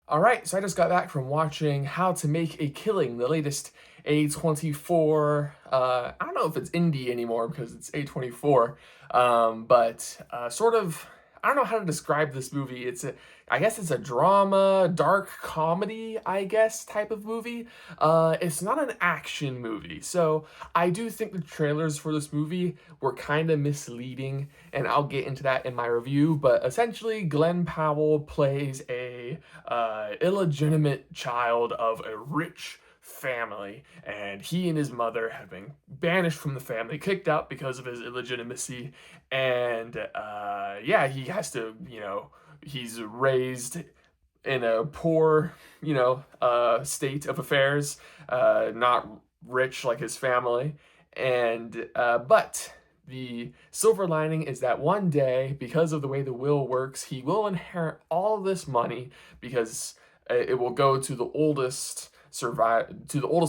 All right, so I just got back from watching How to Make a Killing, the latest A24. I don't know if it's indie anymore because it's A24, but sort of. I don't know how to describe this movie. I guess it's a drama, dark comedy, I guess, type of movie. It's not an action movie, so I do think the trailers for this movie were kind of misleading, and I'll get into that in my review. But essentially, Glenn Powell plays a illegitimate child of a rich family, and he and his mother have been banished from the family, kicked out because of his illegitimacy, and yeah, he has to, he's raised in a poor, state of affairs, not rich like his family, and but the silver lining is that one day, because of the way the will works, he will inherit all of this money because it will go to the oldest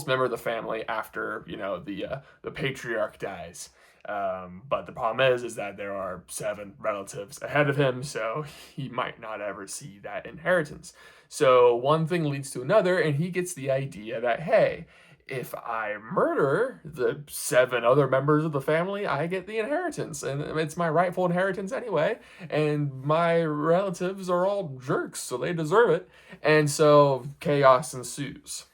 member of the family after the patriarch dies. But the problem is that there are seven relatives ahead of him, so he might not ever see that inheritance. So one thing leads to another, and he gets the idea that, hey, if I murder the seven other members of the family, I get the inheritance, and it's my rightful inheritance anyway. And my relatives are all jerks, so they deserve it. And so chaos ensues.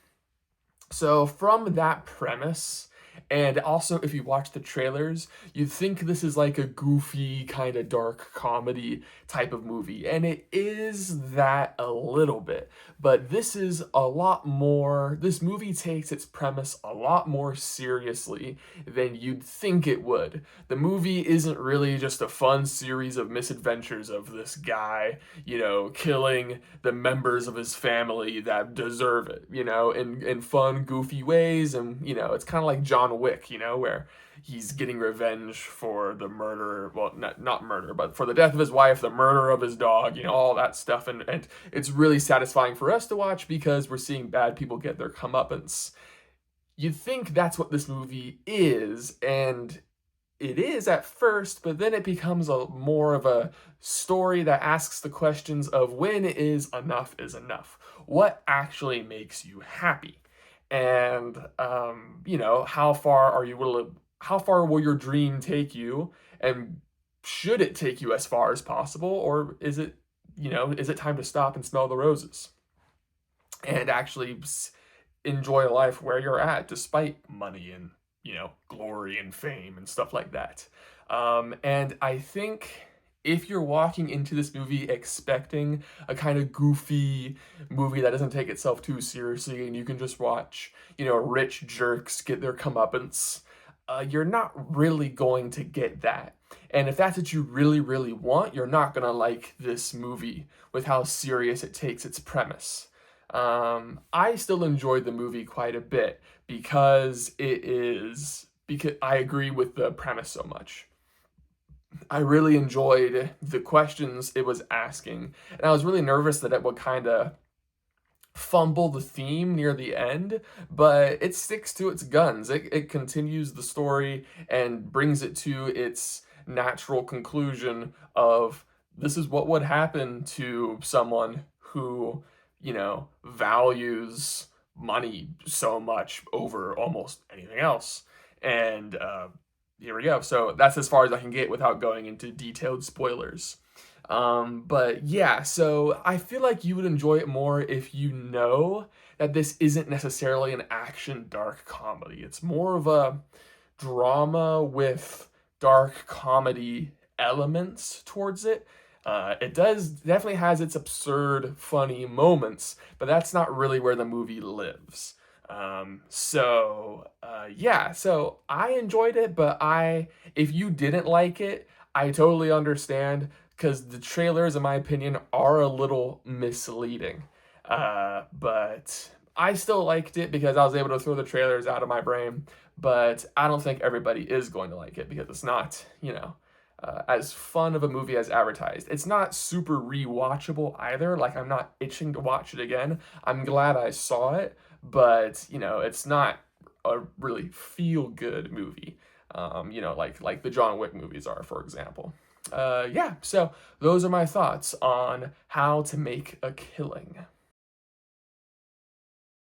So from that premise, and also if you watch the trailers, you'd think this is like a goofy kind of dark comedy type of movie, and it is that a little bit. But this is a lot more. This movie takes its premise a lot more seriously than you'd think it would. The movie isn't really just a fun series of misadventures of this guy, killing the members of his family that deserve it, in fun, goofy ways. And, it's kind of like John Wick, where he's getting revenge for the murder, well, not murder, but for the death of his wife, the murder of his dog, all that stuff. And it's really satisfying for us to watch because we're seeing bad people get their comeuppance. You'd think that's what this movie is, and it is at first, but then it becomes a more of a story that asks the questions of when is enough? What actually makes you happy? And how far will your dream take you? And should it take you as far as possible, or is it time to stop and smell the roses and actually enjoy life where you're at, despite money and glory and fame and stuff like that. And I think if you're walking into this movie expecting a kind of goofy movie that doesn't take itself too seriously, and you can just watch, rich jerks get their comeuppance, you're not really going to get that. And if that's what you really, really want, you're not going to like this movie with how serious it takes its premise. I still enjoyed the movie quite a bit because I agree with the premise so much. I really enjoyed the questions it was asking, and I was really nervous that it would kind of fumble the theme near the end, but it sticks to its guns. It continues the story and brings it to its natural conclusion of this is what would happen to someone who, values money so much over almost anything else. And here we go. So that's as far as I can get without going into detailed spoilers. But yeah, so I feel like you would enjoy it more if you know that this isn't necessarily an action dark comedy. It's more of a drama with dark comedy elements towards it. It does definitely has its absurd, funny moments, but that's not really where the movie lives. Yeah, so I enjoyed it, but if you didn't like it, I totally understand because the trailers, in my opinion, are a little misleading. But I still liked it because I was able to throw the trailers out of my brain. But I don't think everybody is going to like it because it's not, as fun of a movie as advertised. It's not super rewatchable either. Like, I'm not itching to watch it again. I'm glad I saw it, but it's not a really feel good movie. Like the John Wick movies are, for example. Yeah, so those are my thoughts on How to Make a Killing.